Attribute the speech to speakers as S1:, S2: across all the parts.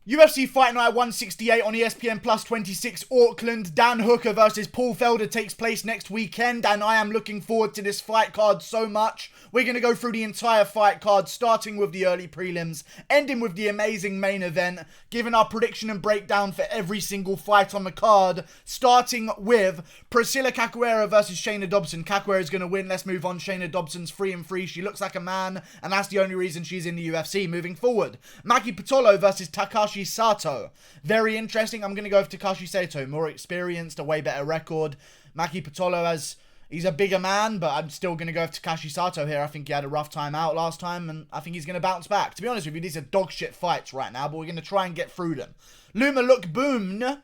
S1: UFC Fight Night 168 on ESPN Plus 26 Auckland. Dan Hooker versus Paul Felder takes place next weekend, and I am looking forward to this fight card so much. We're going to go through the entire fight card, starting with the early prelims, ending with the amazing main event, giving our prediction and breakdown for every single fight on the card, starting with Priscilla Capoeira versus Shayna Dobson. Capoeira is going to win. Let's move on. Shayna Dobson's 3-3. She looks like a man, and that's the only reason she's in the UFC. Moving forward, Maki Bortolo versus Takashi Saito. Very interesting. I'm going to go with Takashi Saito. More experienced, a way better record. Maki Bortolo, he's a bigger man, but I'm still going to go with Takashi Saito here. I think he had a rough time out last time, and I think he's going to bounce back. To be honest with you, these are dog shit fights right now, but we're going to try and get through them. Lima Lookboonme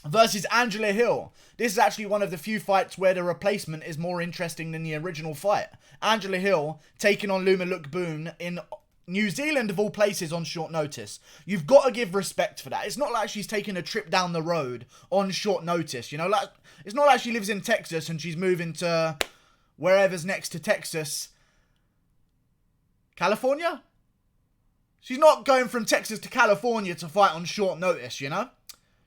S1: versus Angela Hill. This is actually one of the few fights where the replacement is more interesting than the original fight. Angela Hill taking on Lima Lookboonme in New Zealand, of all places, on short notice. You've got to give respect for that. It's not like she's taking a trip down the road on short notice, you know? Like, it's not like she lives in Texas and she's moving to wherever's next to Texas. California? She's not going from Texas to California to fight on short notice, you know?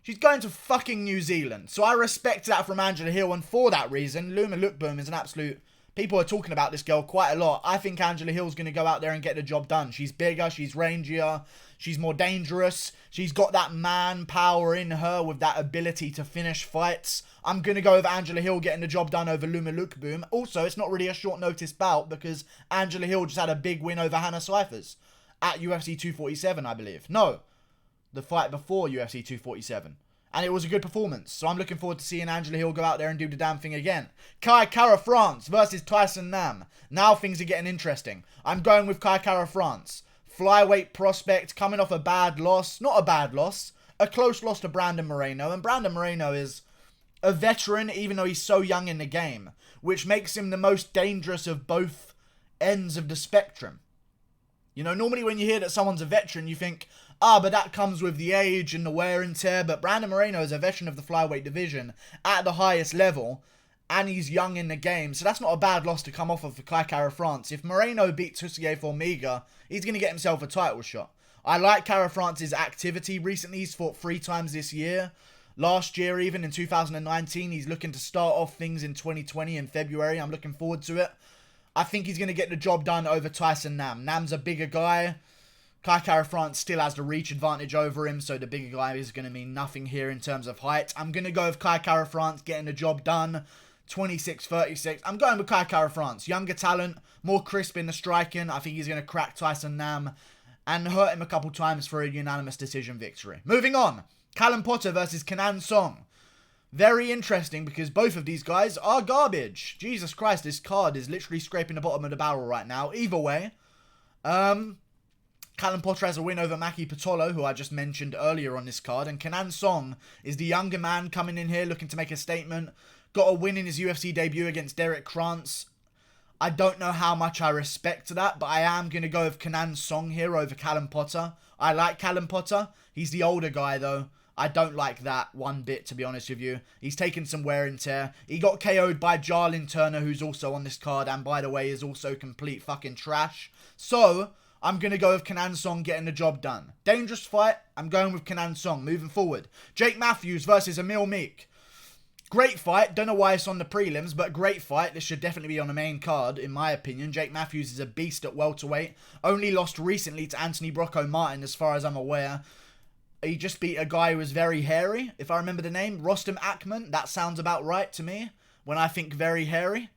S1: She's going to fucking New Zealand. So I respect that from Angela Hill, and for that reason, Lima Lookboonme is an absolute... People are talking about this girl quite a lot. I think Angela Hill's going to go out there and get the job done. She's bigger, she's rangier, she's more dangerous. She's got that man power in her with that ability to finish fights. I'm going to go with Angela Hill getting the job done over Lima Lookboonme. Also, it's not really a short notice bout because Angela Hill just had a big win over Hannah Cifers at UFC 247, I believe. No, the fight before UFC 247. And it was a good performance. So I'm looking forward to seeing Angela Hill go out there and do the damn thing again. Kara France versus Tyson Nam. Now things are getting interesting. I'm going with Kara France. Flyweight prospect, coming off a bad loss. Not a bad loss. A close loss to Brandon Moreno. And Brandon Moreno is a veteran, even though he's so young in the game. Which makes him the most dangerous of both ends of the spectrum. You know, normally when you hear that someone's a veteran, you think, but that comes with the age and the wear and tear. But Brandon Moreno is a veteran of the flyweight division at the highest level, and he's young in the game. So that's not a bad loss to come off of for Kara France. If Moreno beats Tukhugov Formiga, he's going to get himself a title shot. I like Kara France's activity recently. He's fought 3 times this year. Last year, even in 2019, he's looking to start off things in 2020 in February. I'm looking forward to it. I think he's going to get the job done over Tyson Nam. Nam's a bigger guy. Kara France still has the reach advantage over him, so the bigger guy is going to mean nothing here in terms of height. I'm going to go with Kara France getting the job done. 26-36. I'm going with Kara France. Younger talent, more crisp in the striking. I think he's going to crack Tyson Nam and hurt him a couple times for a unanimous decision victory. Moving on. Callum Potter versus Kenan Song. Very interesting because both of these guys are garbage. Jesus Christ, this card is literally scraping the bottom of the barrel right now. Either way, Callum Potter has a win over Maki Bortolo, who I just mentioned earlier on this card. And Kenan Song is the younger man coming in here looking to make a statement. Got a win in his UFC debut against Derek Krantz. I don't know how much I respect that, but I am going to go with Kenan Song here over Callum Potter. I like Callum Potter. He's the older guy, though. I don't like that one bit, to be honest with you. He's taken some wear and tear. He got KO'd by Jarlin Turner, who's also on this card, and by the way, is also complete fucking trash. So, I'm going to go with Kenan Song getting the job done. Dangerous fight. I'm going with Kenan Song moving forward. Jake Matthews versus Emil Meek. Great fight. Don't know why it's on the prelims, but great fight. This should definitely be on the main card, in my opinion. Jake Matthews is a beast at welterweight. Only lost recently to Anthony Brocco Martin, as far as I'm aware. He just beat a guy who was very hairy, if I remember the name. Rostam Akman. That sounds about right to me when I think very hairy.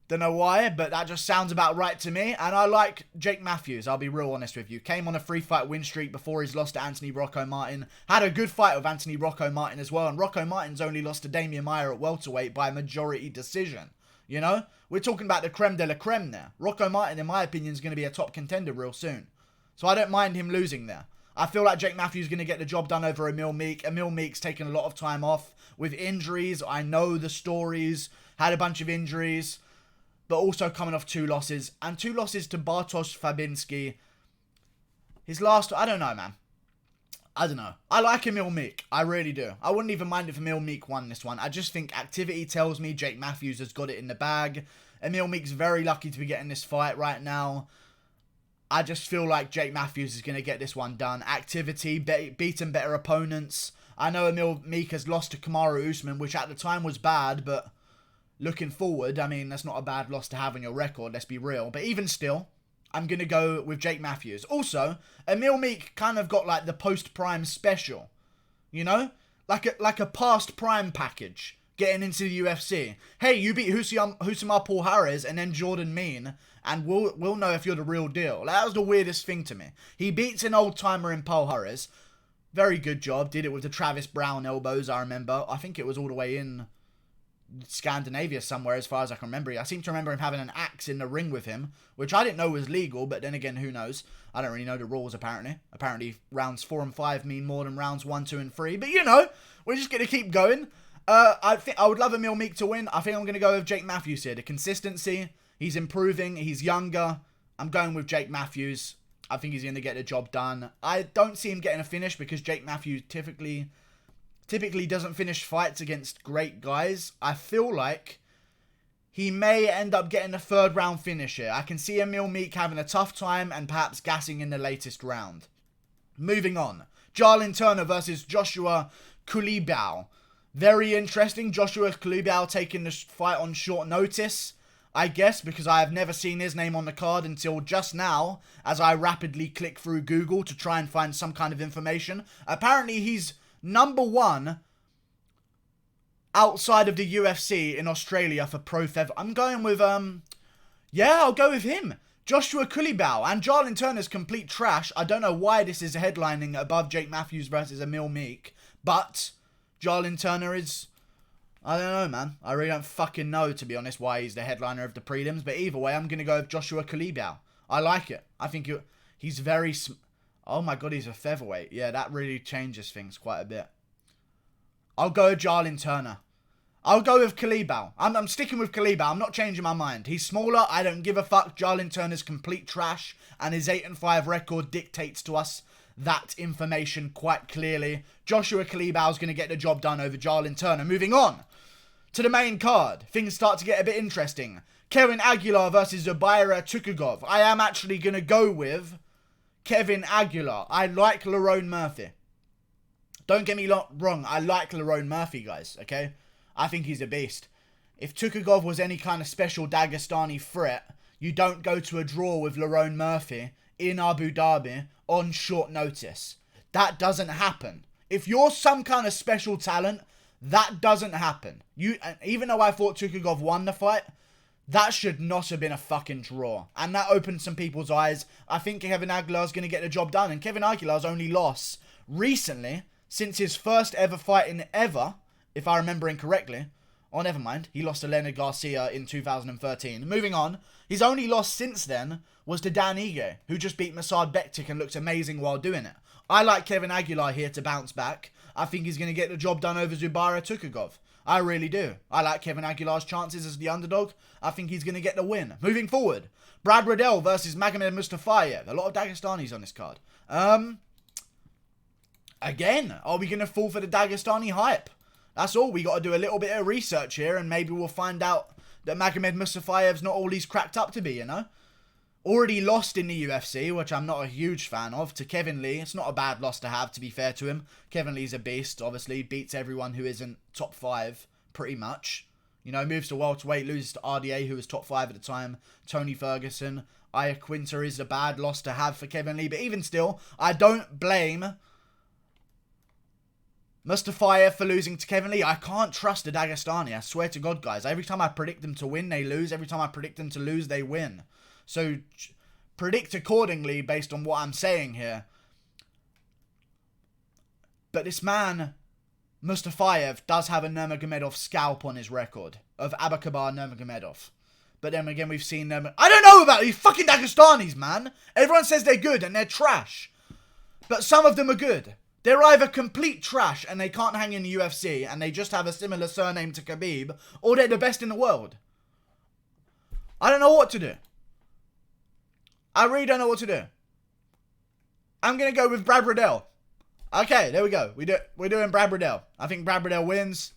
S1: Don't know why, but that just sounds about right to me. And I like Jake Matthews, I'll be real honest with you. Came on a 3-fight win streak before he's lost to Anthony Rocco Martin. Had a good fight with Anthony Rocco Martin as well. And Rocco Martin's only lost to Damian Maia at welterweight by a majority decision. You know? We're talking about the creme de la creme there. Rocco Martin, in my opinion, is going to be a top contender real soon. So I don't mind him losing there. I feel like Jake Matthews is going to get the job done over Emil Meek. Emil Meek's taken a lot of time off with injuries. I know the stories. Had a bunch of injuries. But also coming off 2 losses. And 2 losses to Bartosz Fabinski. His last... I don't know, man. I don't know. I like Emil Meek. I really do. I wouldn't even mind if Emil Meek won this one. I just think activity tells me Jake Matthews has got it in the bag. Emil Meek's very lucky to be getting this fight right now. I just feel like Jake Matthews is going to get this one done. Activity, beaten better opponents. I know Emil Meek has lost to Kamaru Usman, which at the time was bad, but looking forward, I mean, that's not a bad loss to have on your record, let's be real. But even still, I'm going to go with Jake Matthews. Also, Emil Meek kind of got like the post-prime special, you know? Like a past prime package getting into the UFC. Hey, you beat Husamar Paul Harris and then Jordan Mean, and we'll know if you're the real deal. That was the weirdest thing to me. He beats an old-timer in Paul Harris. Very good job. Did it with the Travis Brown elbows, I remember. I think it was all the way in Scandinavia somewhere, as far as I can remember. I seem to remember him having an axe in the ring with him, which I didn't know was legal, but then again, who knows? I don't really know the rules, apparently. Apparently, rounds 4 and 5 mean more than rounds 1, 2, and 3. But, you know, we're just going to keep going. I think I would love Emil Meek to win. I think I'm going to go with Jake Matthews here. The consistency, he's improving, he's younger. I'm going with Jake Matthews. I think he's going to get the job done. I don't see him getting a finish because Jake Matthews typically doesn't finish fights against great guys. I feel like he may end up getting a 3rd round finish here. I can see Emil Meek having a tough time and perhaps gassing in the latest round. Moving on. Jalin Turner versus Joshua Kulibao. Very interesting. Joshua Kulibao taking the fight on short notice, I guess, because I have never seen his name on the card until just now, as I rapidly click through Google to try and find some kind of information. Apparently, he's number 1 outside of the UFC in Australia for pro feather. I'm going with, yeah, I'll go with him. Joshua Kulibao. And Jalin Turner's complete trash. I don't know why this is headlining above Jake Matthews versus Emil Meek, but Jalin Turner is, I don't know, man. I really don't fucking know, to be honest, why he's the headliner of the prelims. But either way, I'm going to go with Joshua Kulibao. I like it. I think he's very... Oh my god, he's a featherweight. Yeah, that really changes things quite a bit. I'll go with Jalin Turner. I'll go with Kulibao. I'm sticking with Kulibao. I'm not changing my mind. He's smaller. I don't give a fuck. Jalin Turner's complete trash. And his 8-5 record dictates to us that information quite clearly. Joshua Kulibao's going to get the job done over Jalin Turner. Moving on to the main card. Things start to get a bit interesting. Kevin Aguilar versus Zubaira Tukhugov. I am actually going to go with Kevin Aguilar. I like Lerone Murphy. Don't get me wrong. I like Lerone Murphy, guys, okay? I think he's a beast. If Tukhugov was any kind of special Dagestani threat, you don't go to a draw with Lerone Murphy in Abu Dhabi on short notice. That doesn't happen. If you're some kind of special talent, that doesn't happen. Even though I thought Tukhugov won the fight, that should not have been a fucking draw. And that opened some people's eyes. I think Kevin Aguilar's going to get the job done. And Kevin Aguilar's only loss recently, since his first ever fight in ever, if I remember incorrectly. Oh, never mind. He lost to Leonard Garcia in 2013. Moving on. His only loss since then was to Dan Ige, who just beat Masad Bektik and looked amazing while doing it. I like Kevin Aguilar here to bounce back. I think he's going to get the job done over Zubaira Tukhugov. I really do. I like Kevin Aguilar's chances as the underdog. I think he's going to get the win. Moving forward. Brad Riddell versus Magomed Mustafaev. A lot of Dagestanis on this card. Again, are we going to fall for the Dagestani hype? That's all. We got to do a little bit of research here and maybe we'll find out that Magomed Mustafaev's not all he's cracked up to be, you know? Already lost in the UFC, which I'm not a huge fan of, to Kevin Lee. It's not a bad loss to have, to be fair to him. Kevin Lee's a beast, obviously. Beats everyone who isn't top 5, pretty much. You know, moves to welterweight, loses to RDA, who was top 5 at the time. Tony Ferguson. Aya Quinter is a bad loss to have for Kevin Lee. But even still, I don't blame Mustafaev for losing to Kevin Lee. I can't trust the Dagestani, I swear to God, guys. Every time I predict them to win, they lose. Every time I predict them to lose, they win. So, predict accordingly based on what I'm saying here. But this man, Mustafaev, does have a Nurmagomedov scalp on his record. Of Abakar Nurmagomedov. But then again, we've seen them. I don't know about these fucking Dagestanis, man. Everyone says they're good and they're trash. But some of them are good. They're either complete trash and they can't hang in the UFC and they just have a similar surname to Khabib, or they're the best in the world. I don't know what to do. I really don't know what to do. I'm going to go with Brad Riddell. Okay, there we go. We're doing Brad Riddell. I think Brad Riddell wins.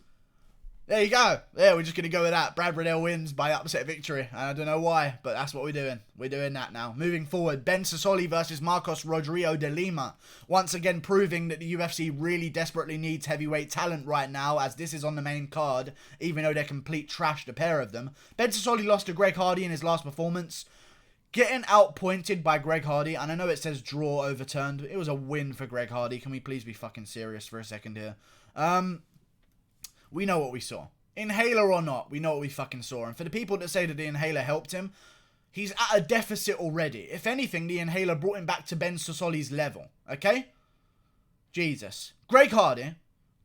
S1: There you go. Yeah, we're just going to go with that. Brad Riddell wins by upset victory. And I don't know why, but that's what we're doing. We're doing that now. Moving forward, Ben Sosoli versus Marcos Rodrigo de Lima. Once again proving that the UFC really desperately needs heavyweight talent right now, as this is on the main card, even though they're complete trash, the pair of them. Ben Sosoli lost to Greg Hardy in his last performance. Getting outpointed by Greg Hardy, and I know it says draw overturned. It was a win for Greg Hardy. Can we please be fucking serious for a second here? We know what we saw. Inhaler or not, we know what we fucking saw. And for the people that say that the inhaler helped him, he's at a deficit already. If anything, the inhaler brought him back to Ben Sosoli's level. Okay? Jesus. Greg Hardy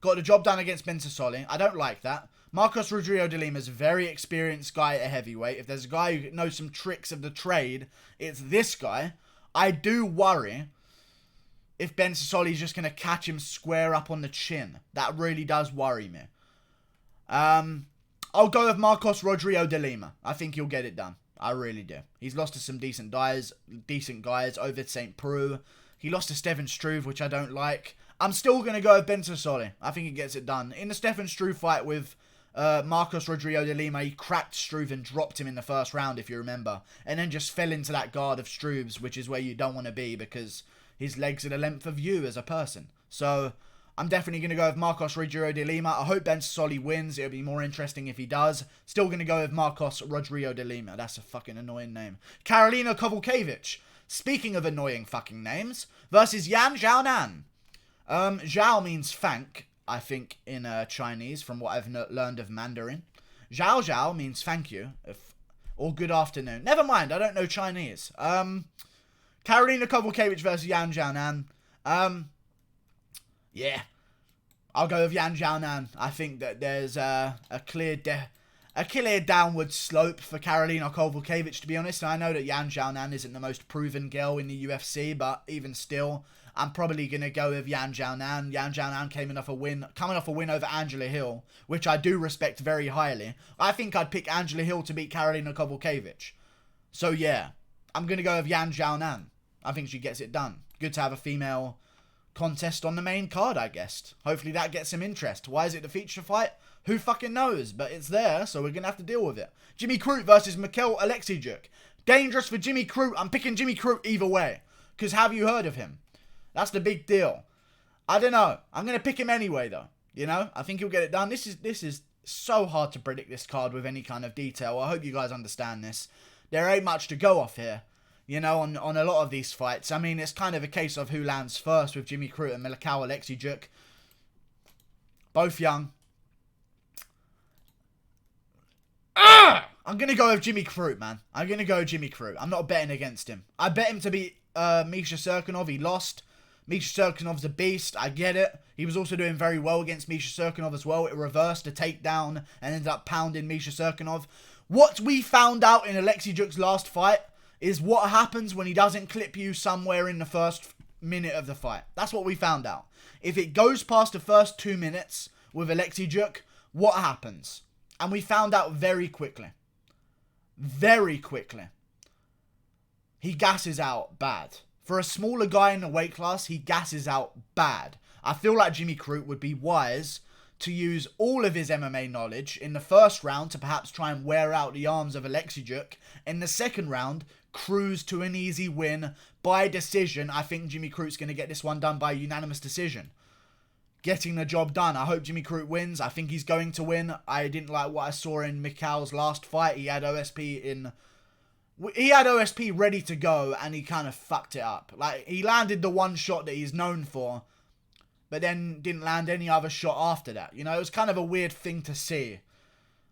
S1: got the job done against Ben Sosoli. I don't like that. Marcos Rodrigo de Lima is a very experienced guy at heavyweight. If there's a guy who knows some tricks of the trade, it's this guy. I do worry if Ben Sosoli is just going to catch him square up on the chin. That really does worry me. I'll go with Marcos Rodrigo de Lima. I think he'll get it done. I really do. He's lost to some decent guys over St. Preux. He lost to Stefan Struve, which I don't like. I'm still going to go with Ben Sosoli. I think he gets it done. In the Stefan Struve fight with Marcos Rodrigo de Lima, he cracked Struve and dropped him in the first round, if you remember. And then just fell into that guard of Struve's, which is where you don't want to be because his legs are the length of you as a person. So I'm definitely going to go with Marcos Rodrigo de Lima. I hope Ben Sosoli wins. It'll be more interesting if he does. Still going to go with Marcos Rodrigo de Lima. That's a fucking annoying name. Karolina Kowalkiewicz, speaking of annoying fucking names, versus Yan Xiaonan. Zhao means thank, I think, in Chinese, from what I've learned of Mandarin. Zhao means thank you, or good afternoon. Never mind, I don't know Chinese. Karolina Kowalkiewicz versus Yan Xiaonan. Yeah, I'll go with Yan Xiaonan. I think that there's a clear downward slope for Karolina Kowalkiewicz, to be honest. I know that Yan Xiaonan isn't the most proven girl in the UFC, but even still, I'm probably going to go with Yan Xiaonan. Yan Xiaonan coming off a win over Angela Hill, which I do respect very highly. I think I'd pick Angela Hill to beat Karolina Kowalkiewicz. So yeah, I'm going to go with Yan Xiaonan. I think she gets it done. Good to have a female contest on the main card, I guess. Hopefully that gets some interest. Why is it the feature fight? Who fucking knows? But it's there, so we're going to have to deal with it. Jimmy Crute versus Oleksiejczuk. Dangerous for Jimmy Crute. I'm picking Jimmy Crute either way. Because have you heard of him? That's the big deal. I don't know. I'm going to pick him anyway, though. You know? I think he'll get it done. This is so hard to predict this card with any kind of detail. I hope you guys understand this. There ain't much to go off here. You know, on a lot of these fights. I mean, it's kind of a case of who lands first with Jimmy Crute and Oleksiejczuk. Both young. I'm going to go with Jimmy Crute, man. I'm going to go with Jimmy Crute. I'm not betting against him. I bet him to beat Misha Cirkunov. He lost. Misha Cirkunov's a beast. I get it. He was also doing very well against Misha Cirkunov as well. It reversed a takedown and ended up pounding Misha Cirkunov. What we found out in Oleksiejczuk's last fight is what happens when he doesn't clip you somewhere in the first minute of the fight. That's what we found out. If it goes past the first 2 minutes with Oleksiejczuk, what happens? And we found out very quickly. Very quickly. He gasses out bad. For a smaller guy in the weight class, he gasses out bad. I feel like Jimmy Crute would be wise to use all of his MMA knowledge in the first round to perhaps try and wear out the arms of Oleksiejczuk. In the second round, cruise to an easy win by decision. I think Jimmy Crute's going to get this one done by unanimous decision. Getting the job done. I hope Jimmy Crute wins. I think he's going to win. I didn't like what I saw in Mikhail's last fight. He had OSP ready to go and he kind of fucked it up. Like, he landed the one shot that he's known for, but then didn't land any other shot after that. You know, it was kind of a weird thing to see.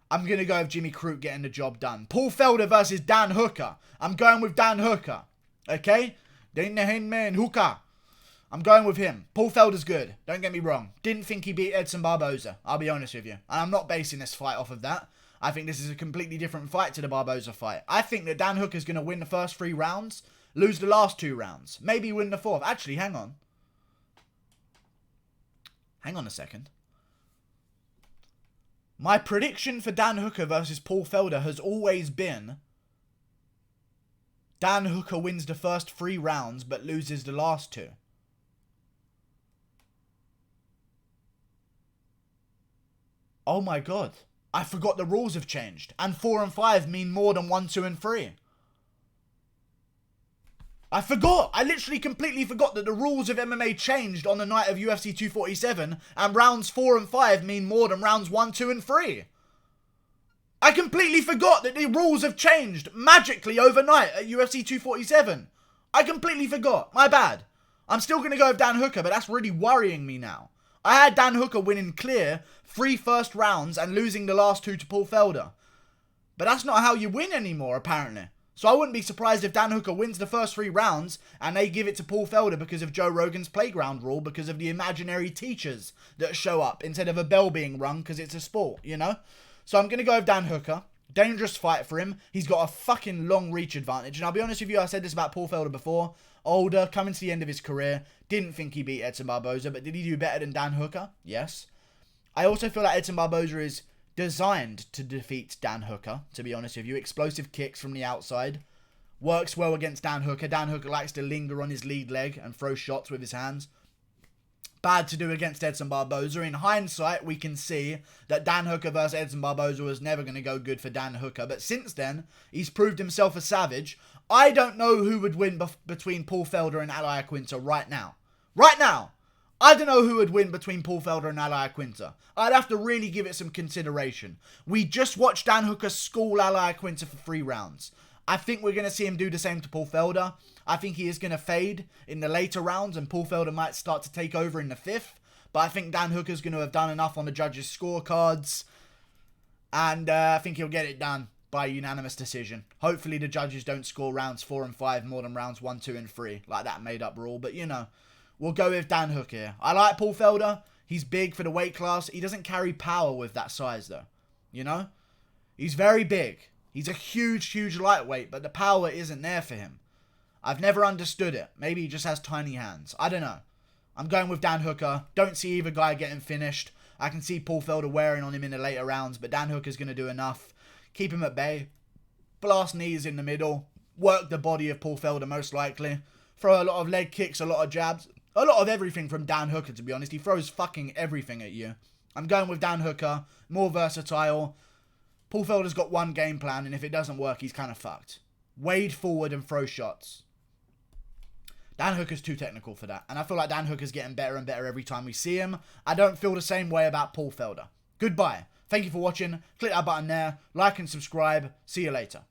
S1: I'm going to go with Jimmy Crute getting the job done. Paul Felder versus Dan Hooker. I'm going with Dan Hooker. Okay? Dan Hooker. I'm going with him. Paul Felder's good. Don't get me wrong. Didn't think he beat Edson Barboza. I'll be honest with you. And I'm not basing this fight off of that. I think this is a completely different fight to the Barboza fight. I think that Dan Hooker's going to win the first 3 rounds, lose the last 2 rounds. Maybe win the 4th. Actually, hang on. Hang on a second. My prediction for Dan Hooker versus Paul Felder has always been Dan Hooker wins the first 3 rounds but loses the last 2. Oh my god. I forgot the rules have changed. And 4 and 5 mean more than 1, 2, and 3. I forgot. I literally completely forgot that the rules of MMA changed on the night of UFC 247. And rounds 4 and 5 mean more than rounds 1, 2, and 3. I completely forgot that the rules have changed magically overnight at UFC 247. I completely forgot. My bad. I'm still going to go with Dan Hooker, but that's really worrying me now. I had Dan Hooker winning clear 3 first rounds and losing the last 2 to Paul Felder. But that's not how you win anymore, apparently. So I wouldn't be surprised if Dan Hooker wins the first 3 rounds and they give it to Paul Felder because of Joe Rogan's playground rule, because of the imaginary teachers that show up instead of a bell being rung because it's a sport, you know? So I'm going to go with Dan Hooker. Dangerous fight for him. He's got a fucking long reach advantage. And I'll be honest with you, I said this about Paul Felder before. Older, coming to the end of his career. Didn't think he beat Edson Barboza, but did he do better than Dan Hooker? Yes. I also feel like Edson Barboza is designed to defeat Dan Hooker, to be honest with you. Explosive kicks from the outside. Works well against Dan Hooker. Dan Hooker likes to linger on his lead leg and throw shots with his hands. Bad to do against Edson Barboza. In hindsight, we can see that Dan Hooker versus Edson Barboza was never going to go good for Dan Hooker. But since then, he's proved himself a savage. I don't know who would win between Paul Felder and Al Iaquinta right now. Right now! I don't know who would win between Paul Felder and Al Iaquinta. I'd have to really give it some consideration. We just watched Dan Hooker school Al Iaquinta for 3 rounds. I think we're going to see him do the same to Paul Felder. I think he is going to fade in the later rounds and Paul Felder might start to take over in the 5th. But I think Dan Hooker's going to have done enough on the judges' scorecards. And I think he'll get it done by unanimous decision. Hopefully the judges don't score rounds 4 and 5 more than rounds 1, 2, and 3. Like that made up rule. But you know, we'll go with Dan Hooker here. I like Paul Felder. He's big for the weight class. He doesn't carry power with that size though. You know? He's very big. He's a huge, huge lightweight, but the power isn't there for him. I've never understood it. Maybe he just has tiny hands. I don't know. I'm going with Dan Hooker. Don't see either guy getting finished. I can see Paul Felder wearing on him in the later rounds, but Dan Hooker's going to do enough. Keep him at bay. Blast knees in the middle. Work the body of Paul Felder most likely. Throw a lot of leg kicks, a lot of jabs. A lot of everything from Dan Hooker, to be honest. He throws fucking everything at you. I'm going with Dan Hooker. More versatile. Paul Felder's got one game plan, and if it doesn't work, he's kind of fucked. Wade forward and throw shots. Dan Hooker's too technical for that. And I feel like Dan Hooker's getting better and better every time we see him. I don't feel the same way about Paul Felder. Goodbye. Thank you for watching. Click that button there. Like and subscribe. See you later.